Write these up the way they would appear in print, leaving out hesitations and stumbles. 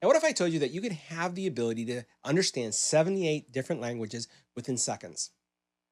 Now, what if I told you that you could have the ability to understand 78 different languages within seconds?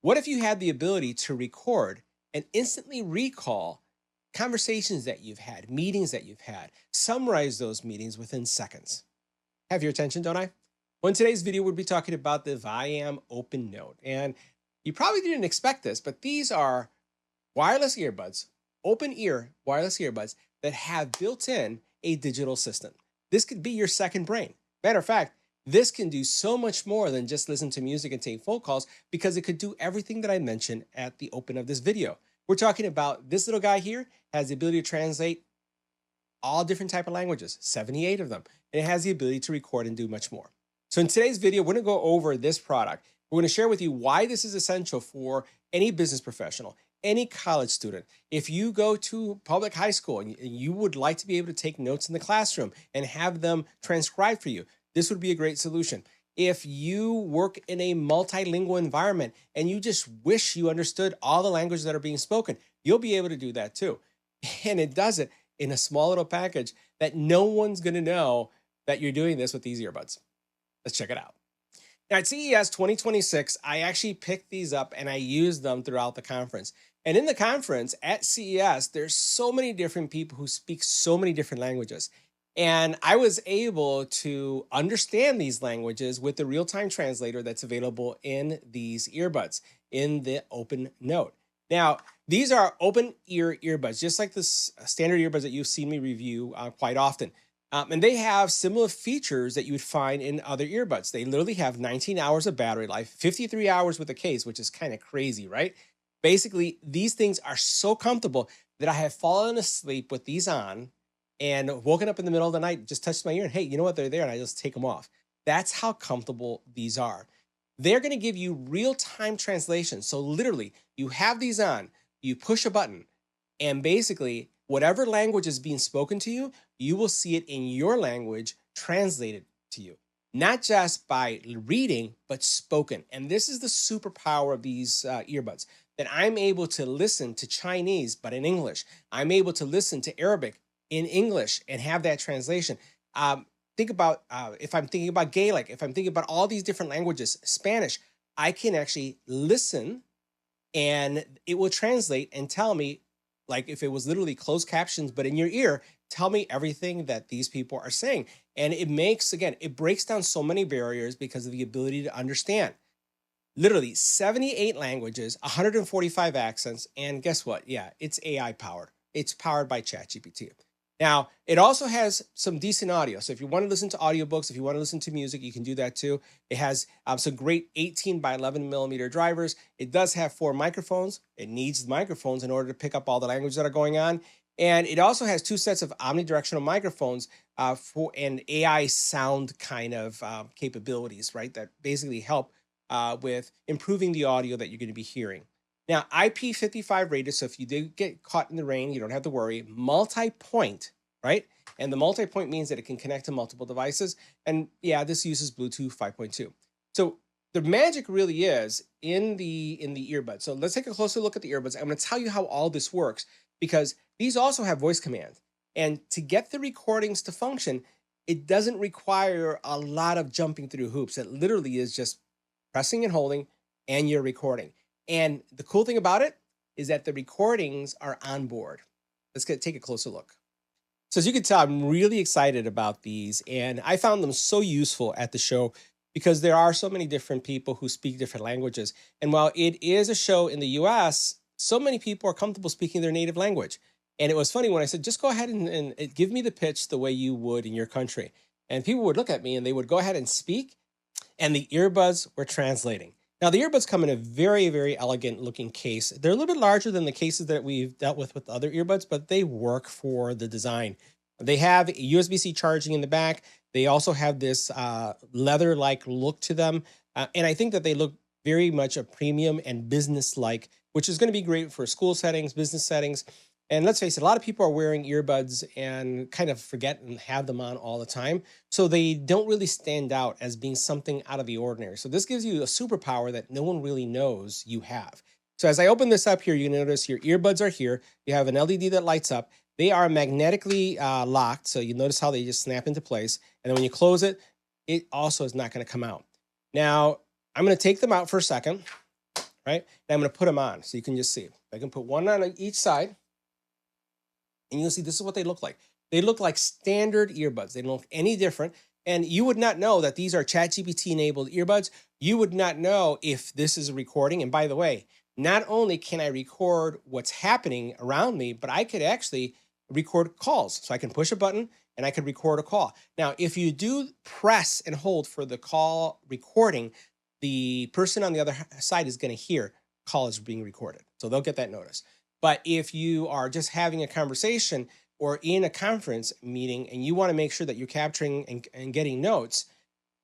What if you had the ability to record and instantly recall conversations that you've had, meetings that you've had, summarize those meetings within seconds? Have your attention, don't I? Well, in today's video, we'll be talking about the VIAM OpenNote. And you probably didn't expect this, but these are wireless earbuds, open ear wireless earbuds that have built in a digital assistant. This could be your second brain. Matter of fact, this can do so much more than just listen to music and take phone calls because it could do everything that I mentioned at the open of this video. We're talking about this little guy here has the ability to translate all different type of languages, 78 of them, and it has the ability to record and do much more. So in today's video, we're going to go over this product. We're going to share with you why this is essential for any business professional, any college student. If you go to public high school and you would like to be able to take notes in the classroom and have them transcribed for you, this would be a great solution. If you work in a multilingual environment and you just wish you understood all the languages that are being spoken, you'll be able to do that too. And it does it in a small little package that no one's going to know that you're doing this with these earbuds. Let's check it out. Now at CES 2026, I actually picked these up and I used them throughout the conference. And in the conference at CES, there's so many different people who speak so many different languages. And I was able to understand these languages with the real-time translator that's available in these earbuds in the OpenNote. Now, these are open ear earbuds, just like the standard earbuds that you've seen me review quite often. And they have similar features that you would find in other earbuds. They literally have 19 hours of battery life, 53 hours with the case, which is kind of crazy, right? Basically, these things are so comfortable that I have fallen asleep with these on and woken up in the middle of the night, just touched my ear and hey, you know what? They're there and I just take them off. That's how comfortable these are. They're going to give you real-time translation. So literally, you have these on, you push a button, and basically, whatever language is being spoken to you, you will see it in your language translated to you. Not just by reading, but spoken. And this is the superpower of these earbuds, that I'm able to listen to Chinese, but in English. I'm able to listen to Arabic in English and have that translation. Think about if I'm thinking about Gaelic, if I'm thinking about all these different languages, Spanish, I can actually listen and it will translate and tell me, like if it was literally closed captions, but in your ear, tell me everything that these people are saying. And it makes, again, it breaks down so many barriers because of the ability to understand. Literally 78 languages, 145 accents, and guess what? Yeah, it's AI powered. It's powered by ChatGPT. Now, it also has some decent audio. So if you want to listen to audiobooks, if you want to listen to music, you can do that too. It has some great 18 by 11 millimeter drivers. It does have 4 microphones. It needs microphones in order to pick up all the languages that are going on. And it also has 2 sets of omnidirectional microphones for an AI sound kind of capabilities, right? That basically help with improving the audio that you're going to be hearing. Now, IP55 rated, so if you did get caught in the rain, you don't have to worry. Multi-point, right? And the multi-point means that it can connect to multiple devices. And yeah, this uses Bluetooth 5.2. So the magic really is in the earbud. So let's take a closer look at the earbuds. I'm going to tell you how all this works because these also have voice command. And to get the recordings to function, it doesn't require a lot of jumping through hoops. It literally is just pressing and holding and you're recording. And the cool thing about it is that the recordings are on board. Let's take a closer look. So as you can tell, I'm really excited about these and I found them so useful at the show because there are so many different people who speak different languages. And while it is a show in the US, so many people are comfortable speaking their native language. And it was funny when I said, just go ahead and give me the pitch the way you would in your country. And people would look at me and they would go ahead and speak and the earbuds were translating. Now, the earbuds come in a very, very elegant looking case. They're a little bit larger than the cases that we've dealt with other earbuds, but they work for the design. They have USB-C charging in the back. They also have this leather-like look to them. And I think that they look very much a premium and business-like, which is going to be great for school settings, business settings. And let's face it, a lot of people are wearing earbuds and kind of forget and have them on all the time. So they don't really stand out as being something out of the ordinary. So this gives you a superpower that no one really knows you have. So as I open this up here, you notice your earbuds are here. You have an LED that lights up. They are magnetically locked. So you notice how they just snap into place. And then when you close it, it also is not going to come out. Now, I'm going to take them out for a second, right? And I'm going to put them on so you can just see. I can put one on each side, and you'll see this is what they look like. They look like standard earbuds. They don't look any different. And you would not know that these are ChatGPT enabled earbuds. You would not know if this is a recording. And by the way, not only can I record what's happening around me, but I could actually record calls. So I can push a button and I could record a call. Now, if you do press and hold for the call recording, the person on the other side is going to hear call is being recorded. So they'll get that notice. But if you are just having a conversation or in a conference meeting and you want to make sure that you're capturing and getting notes,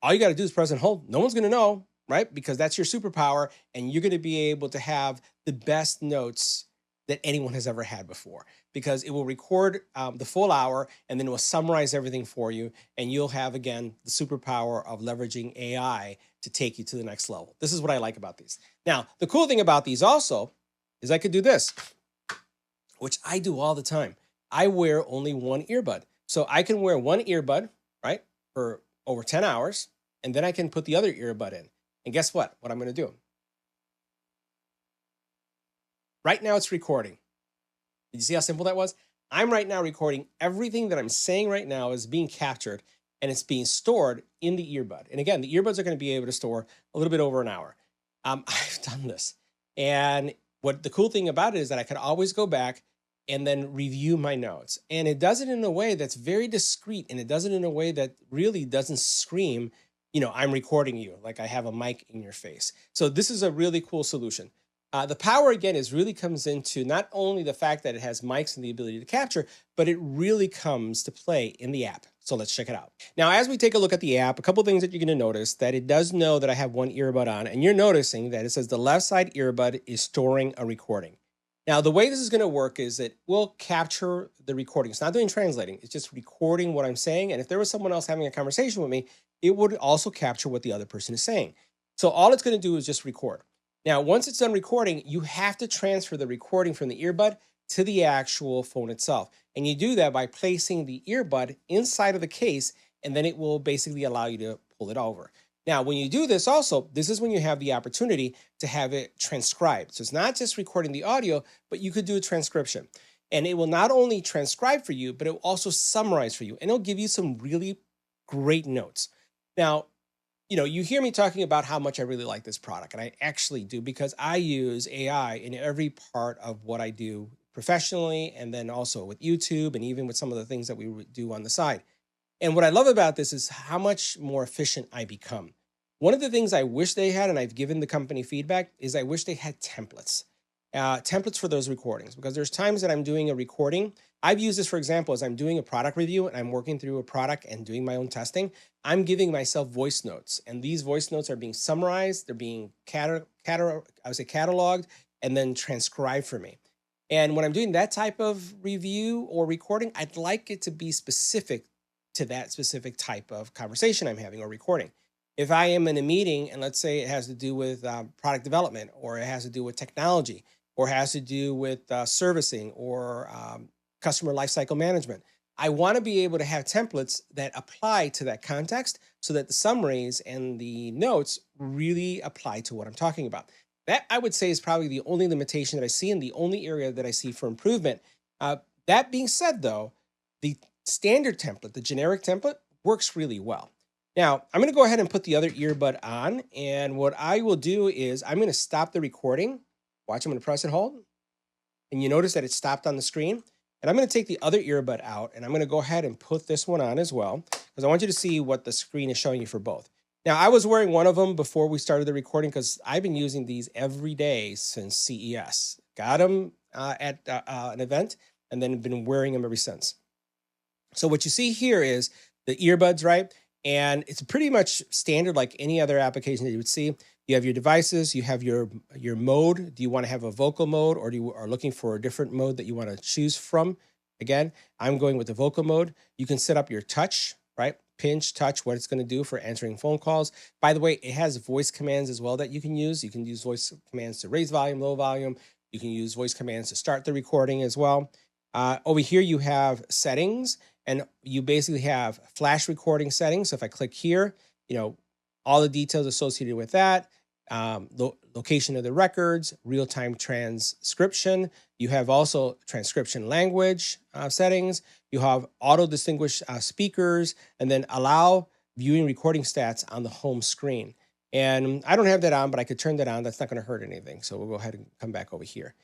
all you got to do is press and hold. No one's going to know, right? Because that's your superpower, and you're going to be able to have the best notes that anyone has ever had before, because it will record the full hour and then it will summarize everything for you. And you'll have, again, the superpower of leveraging AI to take you to the next level. This is what I like about these. Now, the cool thing about these also is I could do this, which I do all the time. I wear only one earbud. So I can wear one earbud, right, for over 10 hours, and then I can put the other earbud in. And guess what? What I'm going to do. Right now it's recording. Did you see how simple that was? I'm right now recording everything that I'm saying right now is being captured, and it's being stored in the earbud. And again, the earbuds are going to be able to store a little bit over an hour. I've done this. And what the cool thing about it is that I can always go back and then review my notes. And it does it in a way that's very discreet, and it does it in a way that really doesn't scream, I'm recording you, like I have a mic in your face. So this is a really cool solution. The power, again, is really comes into not only the fact that it has mics and the ability to capture, but it really comes to play in the app. So let's check it out. Now, as we take a look at the app, a couple of things that you're going to notice, that it does know that I have one earbud on, and you're noticing that it says the left side earbud is storing a recording. Now, the way this is going to work is that we'll capture the recording. It's not doing translating. It's just recording what I'm saying. And if there was someone else having a conversation with me, it would also capture what the other person is saying. So all it's going to do is just record. Now, once it's done recording, you have to transfer the recording from the earbud to the actual phone itself. And you do that by placing the earbud inside of the case, and then it will basically allow you to pull it over. Now, when you do this also, this is when you have the opportunity to have it transcribed. So it's not just recording the audio, but you could do a transcription. And it will not only transcribe for you, but it will also summarize for you. And it'll give you some really great notes. Now, you hear me talking about how much I really like this product, and I actually do, because I use AI in every part of what I do professionally, and then also with YouTube, and even with some of the things that we do on the side. And what I love about this is how much more efficient I become. One of the things I wish they had, and I've given the company feedback, is I wish they had templates. Templates for those recordings, because there's times that I'm doing a recording. I've used this, for example, as I'm doing a product review and I'm working through a product and doing my own testing. I'm giving myself voice notes, and these voice notes are being summarized. They're being cataloged and then transcribed for me. And when I'm doing that type of review or recording, I'd like it to be specific to that specific type of conversation I'm having or recording. If I am in a meeting and let's say it has to do with product development, or it has to do with technology, or has to do with servicing or customer lifecycle management, I want to be able to have templates that apply to that context so that the summaries and the notes really apply to what I'm talking about. That, I would say, is probably the only limitation that I see, and the only area that I see for improvement. That being said, though, the standard template, the generic template, works really well. Now, I'm going to go ahead and put the other earbud on, and what I will do is I'm going to stop the recording. Watch, I'm going to press and hold, and you notice that it stopped on the screen. And I'm going to take the other earbud out, and I'm going to go ahead and put this one on as well, because I want you to see what the screen is showing you for both. Now, I was wearing one of them before we started the recording because I've been using these every day since CES. Got them at an event, and then been wearing them ever since. So what you see here is the earbuds, right? And it's pretty much standard like any other application that you would see. You have your devices, you have your mode. Do you want to have a vocal mode, or you are looking for a different mode that you want to choose from? Again, I'm going with the vocal mode. You can set up your touch, right? Pinch, touch, what it's going to do for answering phone calls. By the way, it has voice commands as well that you can use. You can use voice commands to raise volume, low volume. You can use voice commands to start the recording as well. Over here, you have settings, and you basically have flash recording settings. So if I click here, you know, all the details associated with that, location of the records, real-time transcription. You have also transcription language settings. You have auto-distinguish speakers, and then allow viewing recording stats on the home screen. And I don't have that on, but I could turn that on. That's not going to hurt anything. So we'll go ahead and come back over here.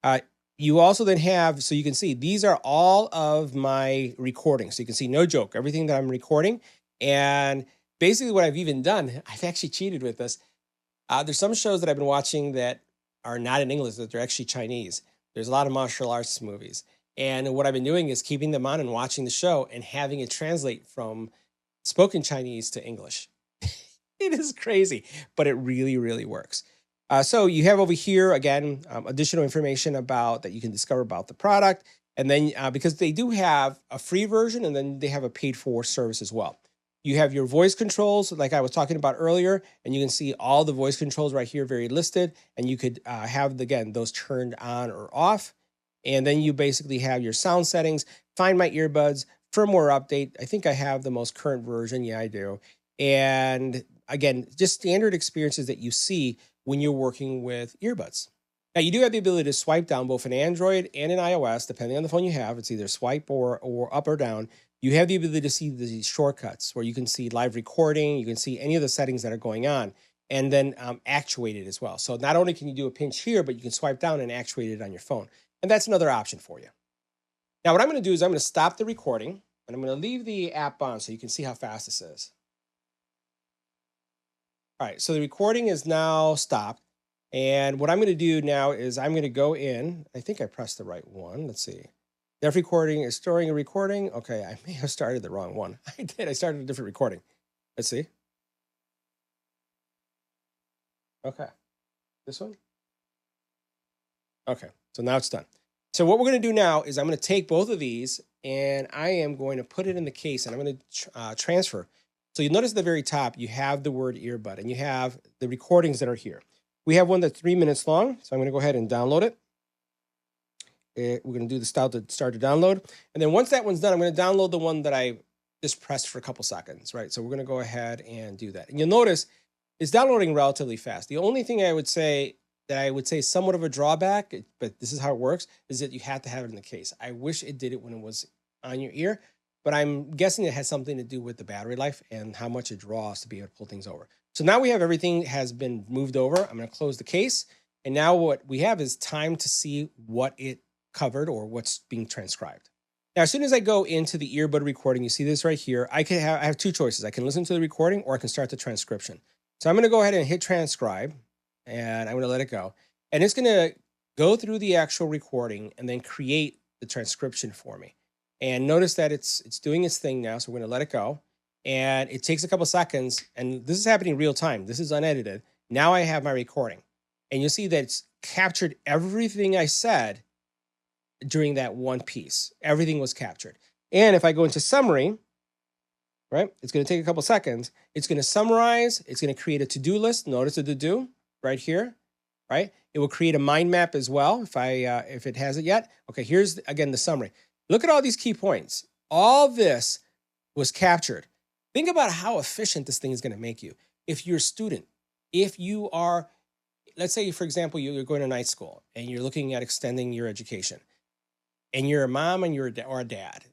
Uh, you also then have, so you can see these are all of my recordings. So you can see, no joke, everything that I'm recording. And basically what I've even done, I've actually cheated with this. There's some shows that I've been watching that are not in English, that they're actually Chinese. There's a lot of martial arts movies. And what I've been doing is keeping them on and watching the show and having it translate from spoken Chinese to English. It is crazy, but it really, really works. So you have over here, again, additional information about that you can discover about the product. And then because they do have a free version and then they have a paid for service as well. You have your voice controls, like I was talking about earlier, and you can see all the voice controls right here, very listed. And you could have, again, those turned on or off. And then you basically have your sound settings, find my earbuds, firmware update. I think I have the most current version. Yeah, I do. And again, just standard experiences that you see when you're working with earbuds. Now, you do have the ability to swipe down both an Android and an iOS, depending on the phone you have. It's either swipe or up or down. You have the ability to see the shortcuts where you can see live recording, you can see any of the settings that are going on, and then actuate it as well. So not only can you do a pinch here, but you can swipe down and actuate it on your phone. And that's another option for you. Now, what I'm going to do is I'm going to stop the recording, and I'm going to leave the app on so you can see how fast this is. All right, so the recording is now stopped. And what I'm going to do now is I'm going to go in. I think I pressed the right one. Let's see. Def recording is storing a recording. Okay, I may have started the wrong one. I did. I started a different recording. Let's see. Okay, this one. Okay, so now it's done. So what we're going to do now is I'm going to take both of these and I am going to put it in the case and I'm going to transfer. So you'll notice at the very top, you have the word earbud and you have the recordings that are here. We have one that's 3 minutes long. So I'm going to go ahead and download it. We're going to do the start to download. And then once that one's done, I'm going to download the one that I just pressed for a couple seconds, right? So we're going to go ahead and do that. And you'll notice it's downloading relatively fast. The only thing I would say somewhat of a drawback, but this is how it works, is that you have to have it in the case. I wish it did it when it was on your ear, but I'm guessing it has something to do with the battery life and how much it draws to be able to pull things over. So now we have everything has been moved over. I'm going to close the case. And now what we have is time to see what it covered or what's being transcribed. Now, as soon as I go into the earbud recording, you see this right here. I have two choices. I can listen to the recording or I can start the transcription. So I'm going to go ahead and hit transcribe and I'm going to let it go. And it's going to go through the actual recording and then create the transcription for me. And notice that it's doing its thing now. So we're going to let it go. And it takes a couple seconds. And this is happening real time. This is unedited. Now I have my recording. And you'll see that it's captured everything I said during that one piece. Everything was captured. And if I go into summary, right, it's going to take a couple seconds. It's going to summarize. It's going to create a to-do list. Notice the to-do right here, right? It will create a mind map as well if it hasn't yet. Okay, here's, again, the summary. Look at all these key points. All this was captured. Think about how efficient this thing is going to make you. If you're a student, if you are, let's say, for example, you're going to night school and you're looking at extending your education and you're a mom and you're or a dad,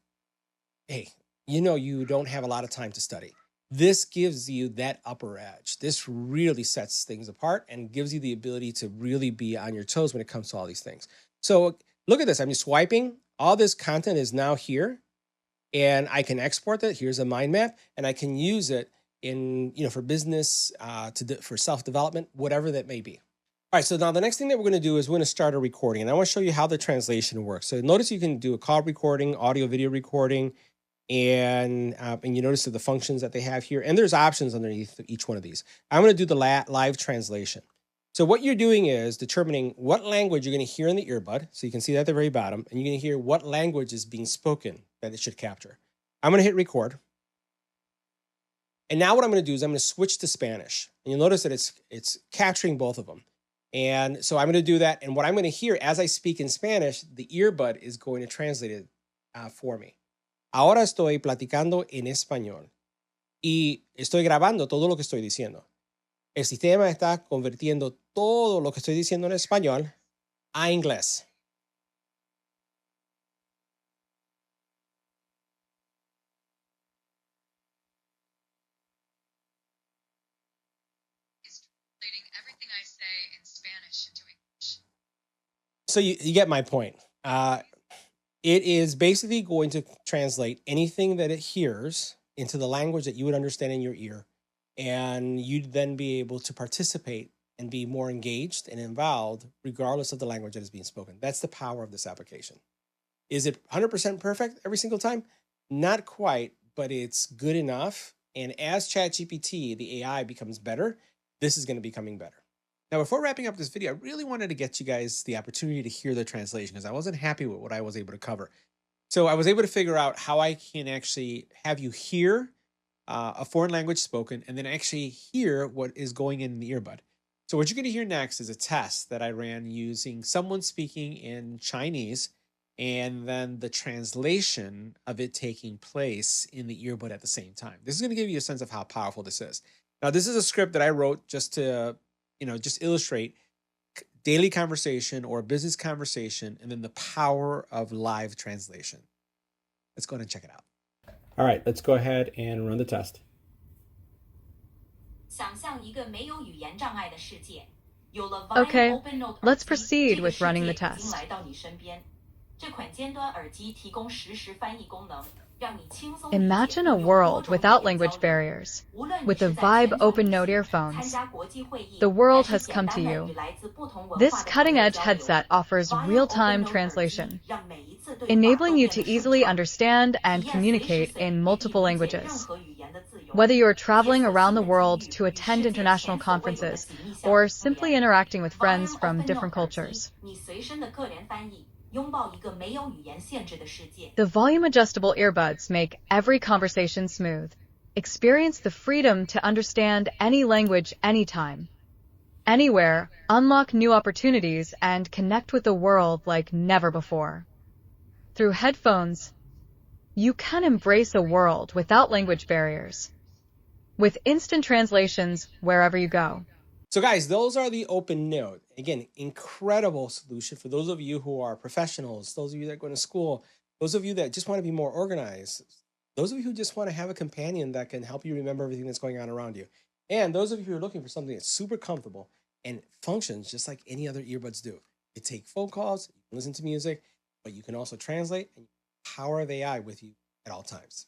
hey, you know you don't have a lot of time to study. This gives you that upper edge. This really sets things apart and gives you the ability to really be on your toes when it comes to all these things. So look at this. I'm just swiping. All this content is now here and I can export that. Here's a mind map and I can use it in, for business, for self-development, whatever that may be. All right, so now the next thing that we're going to do is we're going to start a recording. And I want to show you how the translation works. So notice you can do a call recording, audio, video recording, and you notice the functions that they have here. And there's options underneath each one of these. I'm going to do the live translation. So what you're doing is determining what language you're going to hear in the earbud. So you can see that at the very bottom. And you're going to hear what language is being spoken that it should capture. I'm going to hit record. And now what I'm going to do is I'm going to switch to Spanish. And you'll notice that it's capturing both of them. And so I'm going to do that. And what I'm going to hear as I speak in Spanish, the earbud is going to translate it for me. Ahora estoy platicando en español y estoy grabando todo lo que estoy diciendo. El sistema está convirtiendo todo lo que estoy diciendo en español a inglés. Everything I say in Spanish into English. So you get my point. It is basically going to translate anything that it hears into the language that you would understand in your ear. And you'd then be able to participate and be more engaged and involved regardless of the language that is being spoken. That's the power of this application. Is it 100% perfect every single time? Not quite, but it's good enough. And as ChatGPT, the AI, becomes better, this is going to be becoming better. Now, before wrapping up this video, I really wanted to get you guys the opportunity to hear the translation because I wasn't happy with what I was able to cover. So I was able to figure out how I can actually have you hear a foreign language spoken and then actually hear what is going in the earbud. So what you're going to hear next is a test that I ran using someone speaking in Chinese and then the translation of it taking place in the earbud at the same time. This is going to give you a sense of how powerful this is. Now, this is a script that I wrote just to, just illustrate daily conversation or business conversation and then the power of live translation. Let's go ahead and check it out. All right, let's go ahead and run the test. 想象一个没有语言障碍的世界，有了 Okay, VIAM OpenNote let's 耳机， proceed 这个 with 世 running 界 the 已经 test. 来到你身边。这款尖端耳机提供实时翻译功能，让你轻松理解 Imagine a 并用多 world 种语 without 言交 language 流。 barriers. 无论你 With the 是在 VIAM 全球旅 OpenNote 行、 earphones, 参加国际会议， the 还 world 是 has 简 come 单 to 的 you. 与来自不同文 This 化的朋 cutting 友 edge 交流。 headset offers VIAM real-time OpenNote 耳 translation, 机让每一次对话 enabling 都 you 变 to 得顺 easily 畅， understand 体 and 验随时 communicate 随 in 地 multiple 理解任 languages. 何语言的自由。 Whether you're 解 traveling 锁 around 新 the 的 world 机遇， to 与 attend 世界 international 前所未有的 conferences 紧密相 or 互互 simply 联。 interacting with friends VIAM from OpenNote different 耳机， cultures, 你随身的个人翻译，拥抱一个没有语言限制的世界。 the volume-adjustable earbuds make every conversation smooth. Experience the freedom to understand any language anytime. Anywhere, unlock new opportunities and connect with the world like never before. Through headphones, you can embrace a world without language barriers, with instant translations wherever you go. So guys, those are the OpenNote. Again, incredible solution for those of you who are professionals, those of you that are going to school, those of you that just want to be more organized, those of you who just want to have a companion that can help you remember everything that's going on around you. And those of you who are looking for something that's super comfortable and functions just like any other earbuds do. You take phone calls, you can listen to music, but you can also translate and power of AI with you at all times.